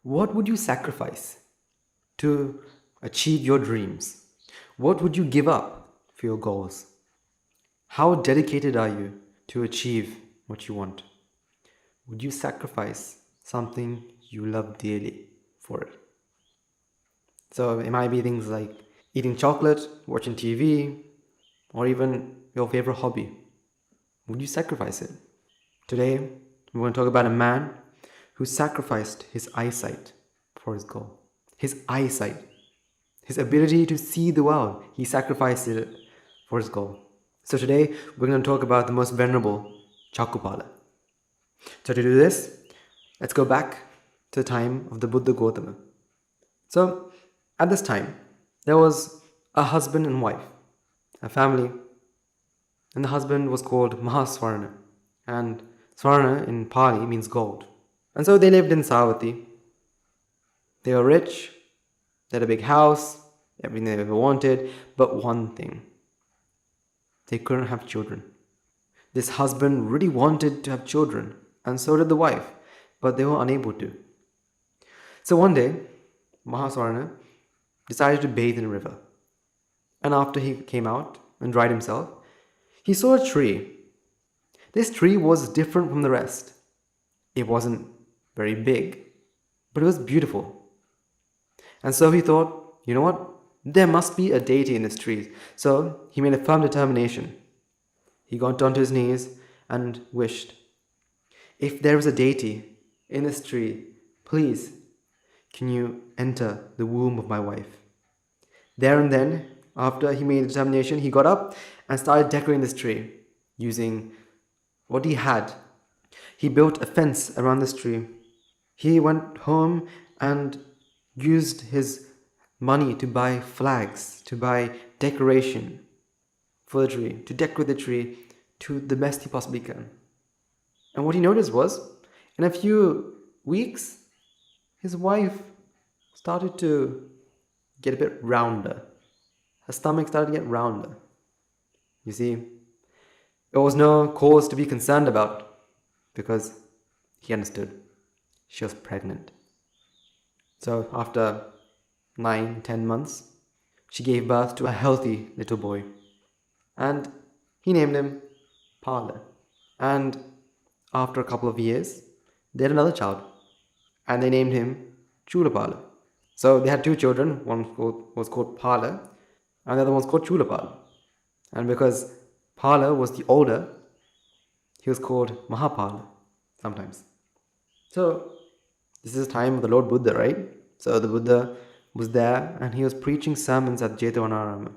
What would you sacrifice to achieve your dreams? What would you give up for your goals? How dedicated are you to achieve what you want? Would you sacrifice something you love dearly for it? So it might be things like eating chocolate, watching TV, or even your favorite hobby. Would you sacrifice it? Today, we're going to talk about a man who sacrificed his eyesight for his goal. His eyesight, his ability to see the world, he sacrificed it for his goal. So today, we're going to talk about the most venerable Chakkupala. So to do this, let's go back to the time of the Buddha Gautama. So at this time, there was a husband and wife, a family, and the husband was called Mahaswarna, and Swarna in Pali means gold. And so they lived in Savatthi. They were rich, they had a big house, everything they ever wanted, but one thing: they couldn't have children. This husband really wanted to have children, and so did the wife, but they were unable to. So one day, Mahaswarna decided to bathe in a river. And after he came out and dried himself, he saw a tree. This tree was different from the rest. It wasn't very big, but it was beautiful. And so he thought, you know what? There must be a deity in this tree. So he made a firm determination. He got onto his knees and wished, if there is a deity in this tree, please, can you enter the womb of my wife? There and then, after he made a determination, he got up and started decorating this tree using what he had. He built a fence around this tree. He went home and used his money to buy flags, to buy decoration for the tree, to decorate the tree to the best he possibly can. And what he noticed was, in a few weeks, his wife started to get a bit rounder. Her stomach started to get rounder. You see, there was no cause to be concerned about because he understood she was pregnant. So after 9-10 months, she gave birth to a healthy little boy. And he named him Pala. And after a couple of years, they had another child. And they named him Chulapala. So they had two children. One was called Pala, and the other one was called Chulapala. And because Pala was the older, he was called Mahapala sometimes. So this is the time of the Lord Buddha, right? So the Buddha was there and he was preaching sermons at Jetavana.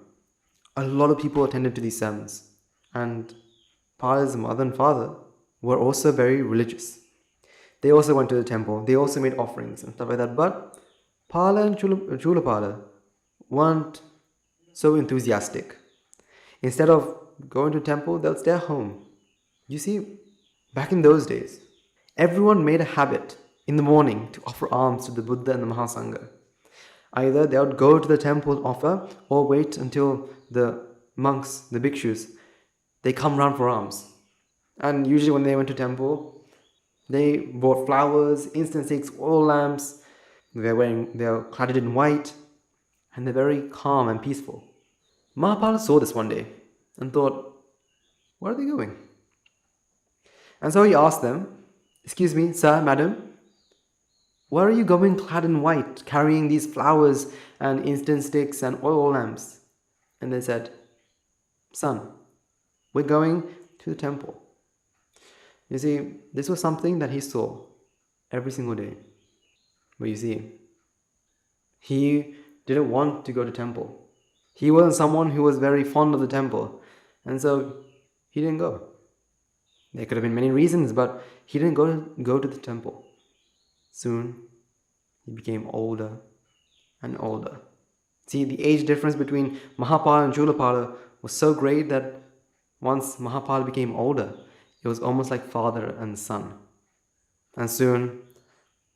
A lot of people attended to these sermons. And Pala's mother and father were also very religious. They also went to the temple. They also made offerings and stuff like that. But Pala and Chulapala weren't so enthusiastic. Instead of going to the temple, they'll stay at home. You see, back in those days, everyone made a habit in the morning to offer alms to the Buddha and the Mahasangha. Either they would go to the temple and offer, or wait until the monks, the bhikshus, they come round for alms. And usually when they went to temple, they bought flowers, incense sticks, oil lamps. They're clad in white, and they're very calm and peaceful. Mahapala saw this one day and thought, where are they going? And so he asked them, excuse me, sir, madam, where are you going clad in white, carrying these flowers and incense sticks and oil lamps? And they said, son, we're going to the temple. You see, this was something that he saw every single day. But you see, he didn't want to go to temple. He wasn't someone who was very fond of the temple. And so he didn't go. There could have been many reasons, but he didn't go to the temple. Soon, he became older and older. See, the age difference between Mahapala and Chulapala was so great that once Mahapala became older, it was almost like father and son. And soon,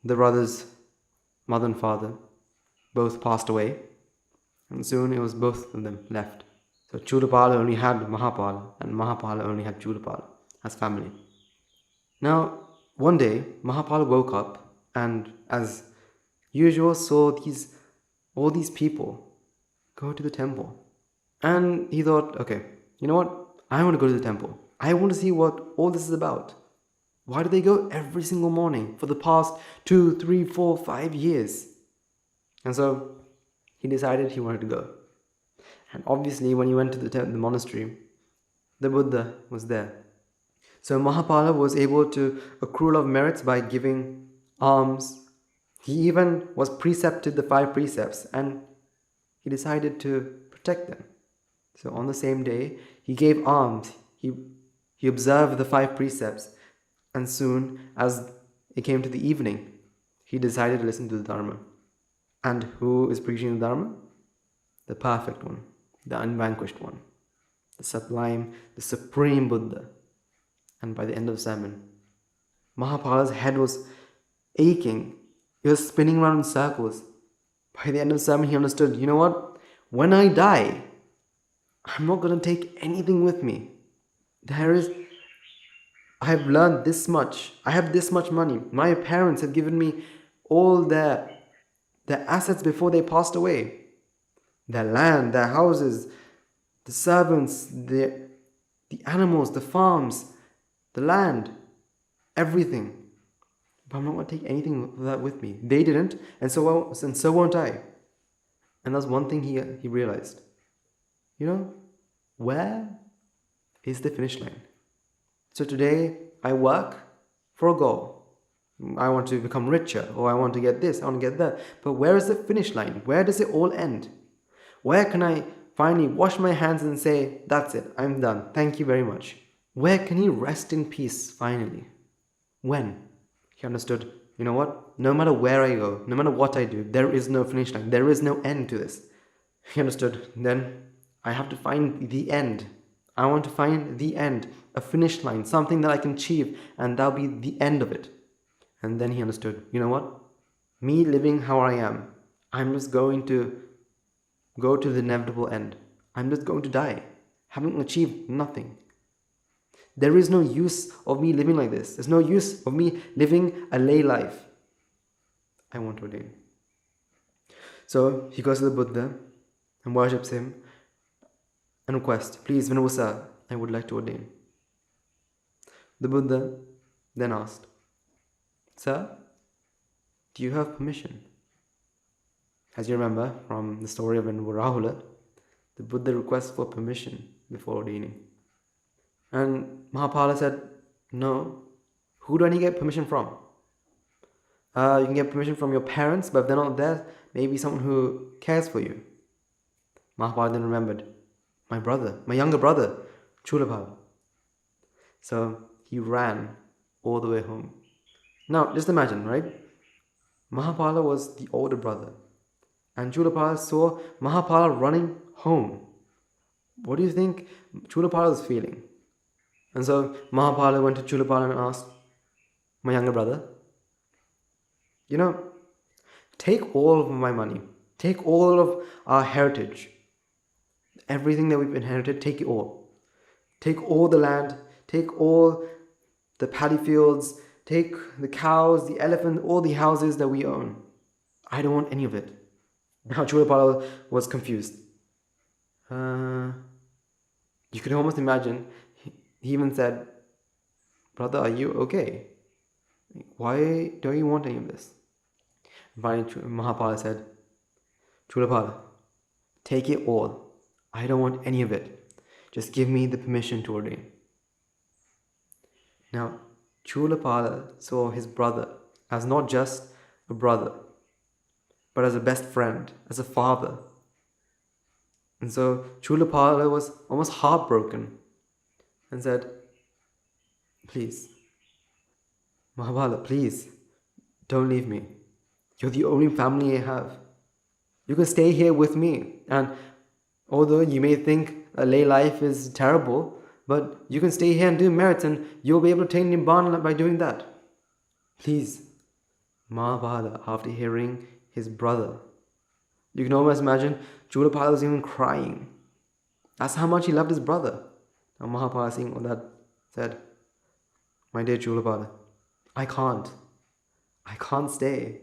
the brothers, mother and father, both passed away. And soon it was both of them left. So Chulapala only had Mahapala, and Mahapala only had Chulapala as family. Now, one day, Mahapala woke up, and as Yuzhuo saw all these people go to the temple. And he thought, okay, you know what? I want to go to the temple. I want to see what all this is about. Why do they go every single morning for the past 2, 3, 4, 5 years? And so he decided he wanted to go. And obviously, when he went to the monastery, the Buddha was there. So Mahapala was able to accrue a lot of merits by giving alms. He even was precepted the 5 precepts, and he decided to protect them. So on the same day, he gave alms. He observed the 5 precepts, and soon as it came to the evening, he decided to listen to the Dharma. And who is preaching the Dharma? The perfect one, the unvanquished one, the sublime, the supreme Buddha. And by the end of the sermon, Mahapala's head was aching. He was spinning around in circles. By the end of the sermon, he understood, you know what? When I die, I'm not going to take anything with me. I have learned this much. I have this much money. My parents have given me all their assets before they passed away. Their land, their houses, the servants, the animals, the farms, the land, everything. But I'm not going to take anything of that with me. They didn't, and so won't I. And that's one thing he realized. You know, where is the finish line? So today, I work for a goal. I want to become richer, or I want to get this, I want to get that. But where is the finish line? Where does it all end? Where can I finally wash my hands and say, that's it, I'm done, thank you very much? Where can he rest in peace finally? When? He understood, you know what? No matter where I go, no matter what I do, there is no finish line. There is no end to this. He understood, then I have to find the end. I want to find the end, a finish line, something that I can achieve, and that'll be the end of it. And then he understood, you know what? Me living how I am, I'm just going to go to the inevitable end. I'm just going to die, having achieved nothing. There is no use of me living like this. There's no use of me living a lay life. I want to ordain. So he goes to the Buddha and worships him and requests, please, Venerable Sir, I would like to ordain. The Buddha then asked, Sir, do you have permission? As you remember from the story of Venerable Rahula, the Buddha requests for permission before ordaining. And Mahapala said, no. Who do I need to get permission from? You can get permission from your parents, but if they're not there, maybe someone who cares for you. Mahapala then remembered, my brother, my younger brother, Chulapala. So he ran all the way home. Now, just imagine, right? Mahapala was the older brother, and Chulapala saw Mahapala running home. What do you think Chulapala was feeling? And so Mahapala went to Chulapala and asked, my younger brother, you know, take all of my money, take all of our heritage, everything that we've inherited, take it all. Take all the land, take all the paddy fields, take the cows, the elephant, all the houses that we own. I don't want any of it. Now Chulapala was confused. You could almost imagine, he even said, brother, are you okay? Why don't you want any of this? Finally, Mahapala said, Chulapala, take it all. I don't want any of it. Just give me the permission to ordain. Now, Chulapala saw his brother as not just a brother, but as a best friend, as a father. And so Chulapala was almost heartbroken and said, please, Mahapala, please, don't leave me. You're the only family I have. You can stay here with me. And although you may think a lay life is terrible, but you can stay here and do merits and you'll be able to attain Nibbana by doing that. Please. Mahapala, after hearing his brother, you can almost imagine Chulapala was even crying. That's how much he loved his brother. Now Mahapala, seeing all that, said, my dear Chulapala, I can't stay.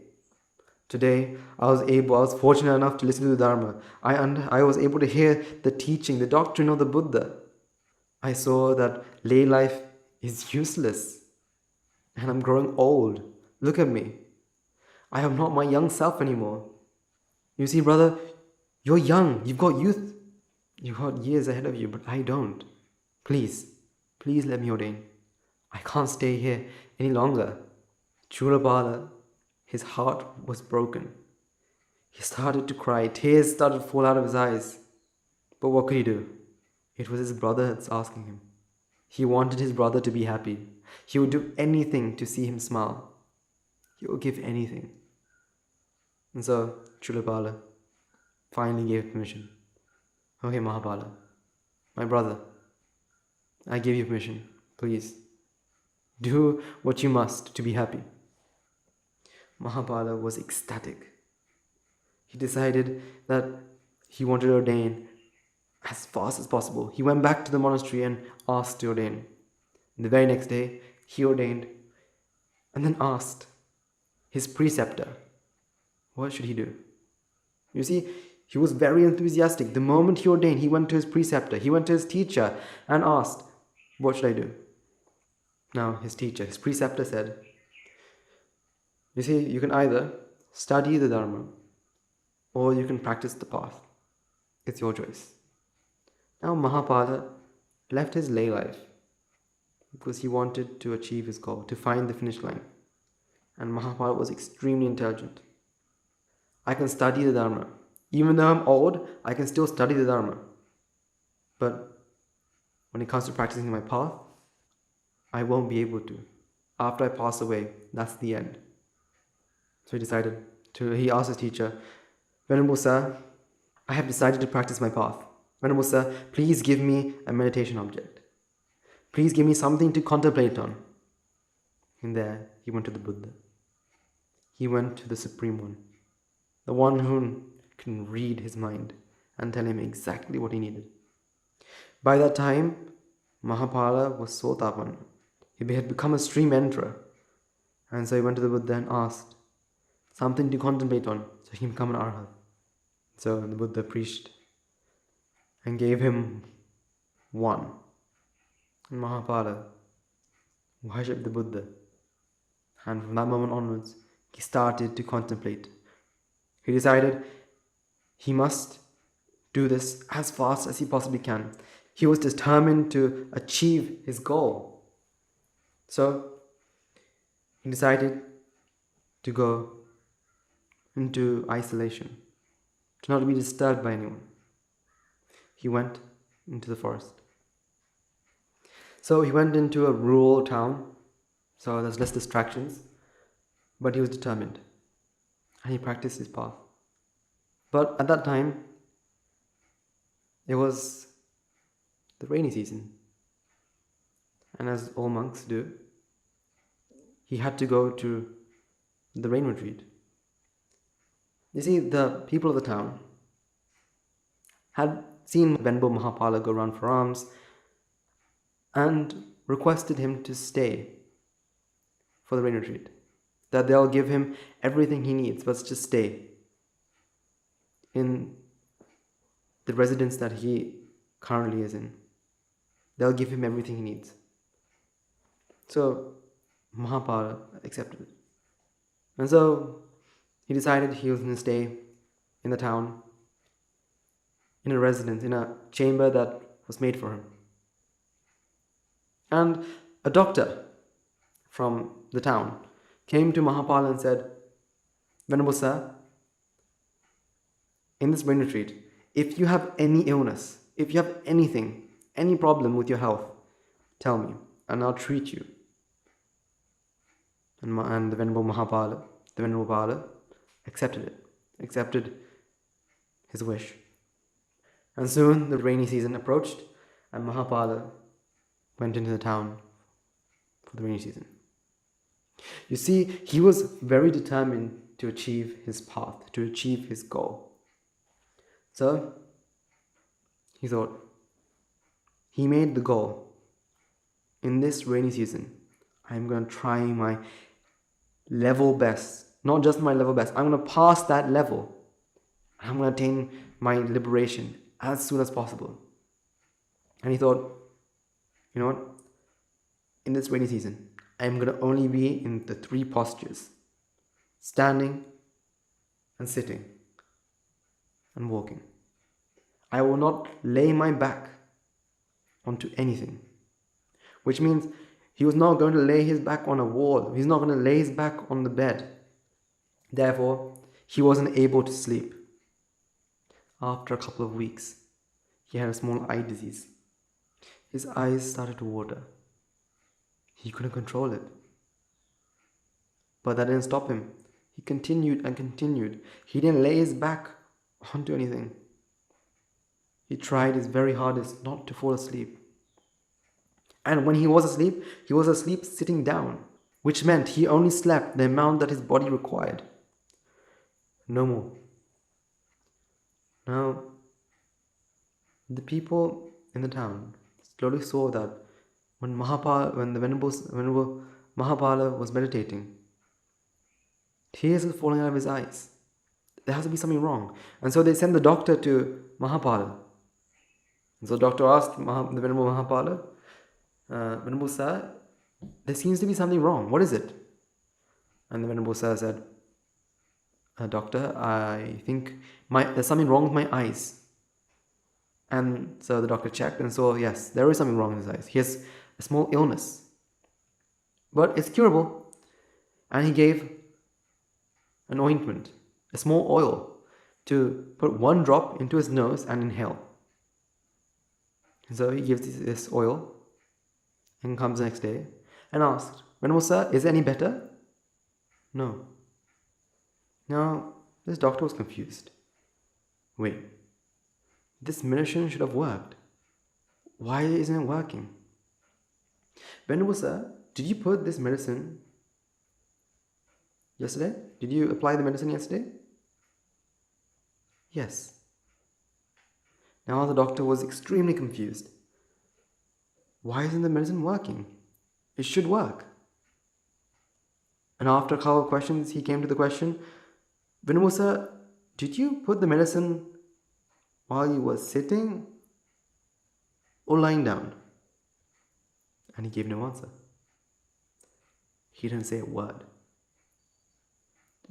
Today, I was fortunate enough to listen to the Dharma. I was able to hear the teaching, the doctrine of the Buddha. I saw that lay life is useless. And I'm growing old. Look at me. I am not my young self anymore. You see, brother, you're young. You've got youth. You've got years ahead of you, but I don't. Please let me ordain. I can't stay here any longer. Chakkupala, his heart was broken. He started to cry. Tears started to fall out of his eyes. But what could he do? It was his brother that's asking him. He wanted his brother to be happy. He would do anything to see him smile. He would give anything. And so Chakkupala finally gave permission. Okay, Mahapala, my brother, I give you permission. Please, do what you must to be happy. Mahapala was ecstatic. He decided that he wanted to ordain as fast as possible. He went back to the monastery and asked to ordain. The very next day, he ordained and then asked his preceptor, what should he do? You see, he was very enthusiastic. The moment he ordained, he went to his preceptor, he went to his teacher and asked, what should I do? Now, his preceptor said, you see, you can either study the Dharma or you can practice the path. It's your choice. Now, Mahapala left his lay life because he wanted to achieve his goal, to find the finish line. And Mahapala was extremely intelligent. I can study the Dharma. Even though I'm old, I can still study the Dharma. But when it comes to practicing my path, I won't be able to. After I pass away, that's the end. So he asked his teacher, Venerable Sir, I have decided to practice my path. Venerable Sir, please give me a meditation object. Please give me something to contemplate on. And there, he went to the Buddha. He went to the Supreme One, the one who can read his mind and tell him exactly what he needed. By that time, Mahapala was Sotapan. He had become a stream enterer. And so he went to the Buddha and asked something to contemplate on, so he can become an Arhat. So the Buddha preached and gave him one. And Mahapala worshipped the Buddha. And from that moment onwards, he started to contemplate. He decided he must do this as fast as he possibly can. He was determined to achieve his goal. So he decided to go into isolation, to not be disturbed by anyone. He went into the forest. So he went into a rural town, so there's less distractions, but he was determined, and he practiced his path. But at that time, it was the rainy season, and as all monks do, he had to go to the rain retreat. You see, the people of the town had seen Venerable Mahapala go around for alms and requested him to stay for the rain retreat, that they'll give him everything he needs, but just stay in the residence that he currently is in. They'll give him everything he needs. So Mahapala accepted it. And so he decided he was going to stay in the town, in a residence, in a chamber that was made for him. And a doctor from the town came to Mahapala and said, Venerable Sir, in this rain retreat, if you have any illness, if you have anything, any problem with your health, tell me, and I'll treat you. And the Venerable Pala, accepted his wish. And soon the rainy season approached, and Mahapala went into the town for the rainy season. You see, he was very determined to achieve his path, to achieve his goal. So he thought, he made the goal. In this rainy season, I'm going to try my level best, not just my level best. I'm going to pass that level. I'm going to attain my liberation as soon as possible. And he thought, you know what? In this rainy season, I'm going to only be in the 3 postures: standing and sitting and walking. I will not lay my back onto anything. Which means he was not going to lay his back on a wall. He's not going to lay his back on the bed. Therefore, he wasn't able to sleep. After a couple of weeks, he had a small eye disease. His eyes started to water. He couldn't control it. But that didn't stop him. He continued and continued. He didn't lay his back onto anything. He tried his very hardest not to fall asleep. And when he was asleep sitting down, which meant he only slept the amount that his body required. No more. Now, the people in the town slowly saw that when the Venerable Mahapala was meditating, tears were falling out of his eyes. There has to be something wrong. And so they sent the doctor to Mahapala. And so the doctor asked the Venerable Mahapala, Venerable Sir, there seems to be something wrong. What is it? And the Venerable Sir said, Doctor, I think there's something wrong with my eyes. And so the doctor checked and saw, yes, there is something wrong with his eyes. He has a small illness, but it's curable. And he gave an ointment, a small oil, to put 1 drop into his nose and inhale. And so he gives this oil and comes the next day and asked, Venerable Sir, is it any better? No. Now, this doctor was confused. Wait, this medicine should have worked. Why isn't it working? Venerable Sir, did you put this medicine yesterday? Did you apply the medicine yesterday? Yes. Now the doctor was extremely confused. Why isn't the medicine working? It should work. And after a couple of questions, he came to the question, Venerable Sir, did you put the medicine while you were sitting or lying down? And he gave no answer. He didn't say a word.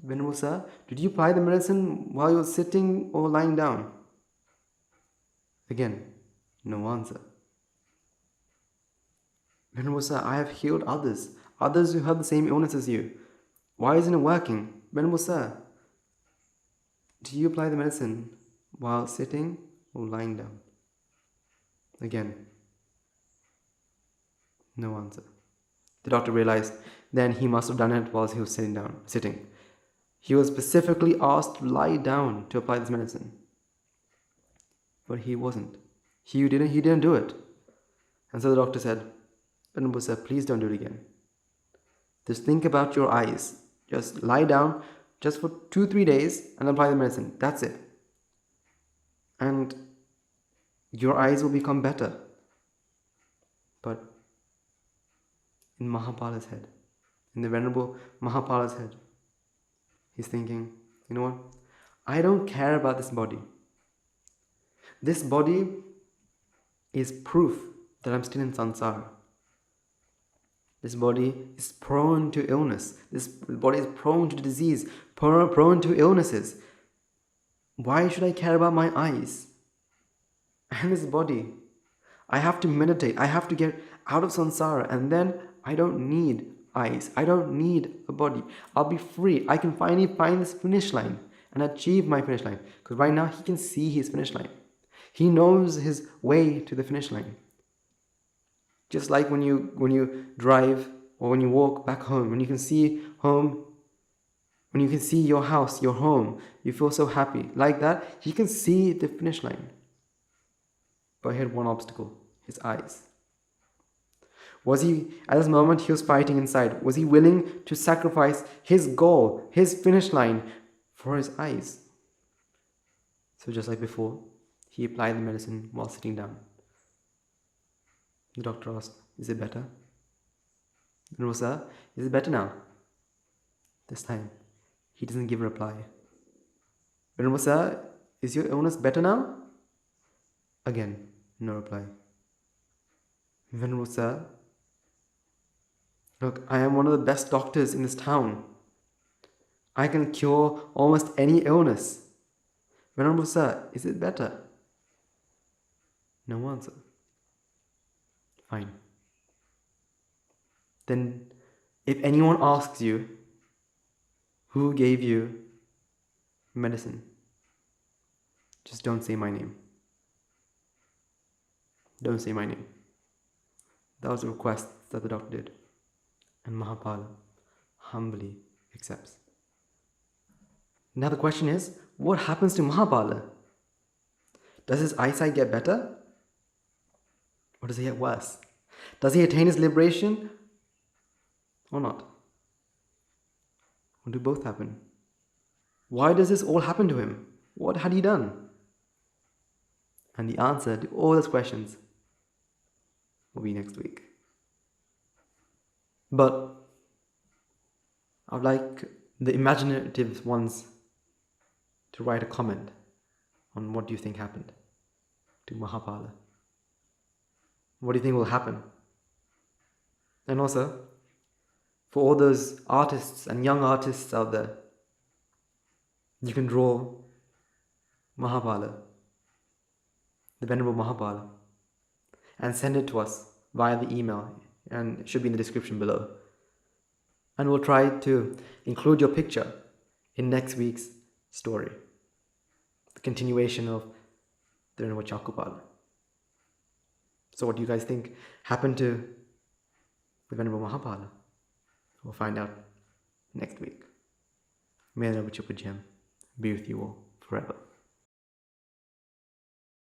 Venerable Sir, did you apply the medicine while you were sitting or lying down? Again, no answer. Venerable Sir, I have healed others who have the same illness as you. Why isn't it working? Venerable Sir, do you apply the medicine while sitting or lying down? Again, no answer. The doctor realized then he must have done it while he was sitting. He was specifically asked to lie down to apply this medicine. But he wasn't. He didn't do it. And so the doctor said, Venerable Sir, please don't do it again. Just think about your eyes. Just lie down just for 2-3 days and apply the medicine. That's it. And your eyes will become better. But in Mahapala's head, in the Venerable Mahapala's head, he's thinking, you know what? I don't care about this body. This body is proof that I'm still in samsara. This body is prone to illness. This body is prone to disease, prone to illnesses. Why should I care about my eyes? And this body, I have to meditate. I have to get out of samsara, and then I don't need eyes. I don't need a body. I'll be free. I can finally find this finish line and achieve my finish line. Because right now he can see his finish line. He knows his way to the finish line. Just like when you drive or when you walk back home, when you can see home, when you can see your house, your home, you feel so happy. Like that, he can see the finish line. But he had one obstacle, his eyes. Was he, at this moment, he was fighting inside. Was he willing to sacrifice his goal, his finish line, for his eyes? So just like before, he applied the medicine while sitting down. The doctor asked, is it better? No, sir. Is it better now? This time, He doesn't give a reply. Venerable Sir, is your illness better now? Again, no reply. Venerable Sir, look, I am one of the best doctors in this town. I can cure almost any illness. Venerable Sir, is it better? No answer. Fine. Then, if anyone asks you, who gave you medicine, just don't say my name. Don't say my name. That was a request that the doctor did. And Mahapala humbly accepts. Now the question is, what happens to Mahapala? Does his eyesight get better? Or does he get worse? Does he attain his liberation? Or not? Or do both happen? Why does this all happen to him? What had he done? And the answer to all those questions will be next week. But I'd like the imaginative ones to write a comment on what do you think happened to Mahapala. What do you think will happen? And also, for all those artists and young artists out there, you can draw Mahapala, the Venerable Mahapala, and send it to us via the email, and it should be in the description below. And we'll try to include your picture in next week's story, the continuation of the Venerable Chakkupala. So what do you guys think happened to the Venerable Mahapala? We'll find out next week. May the Noble Gem be with you all forever.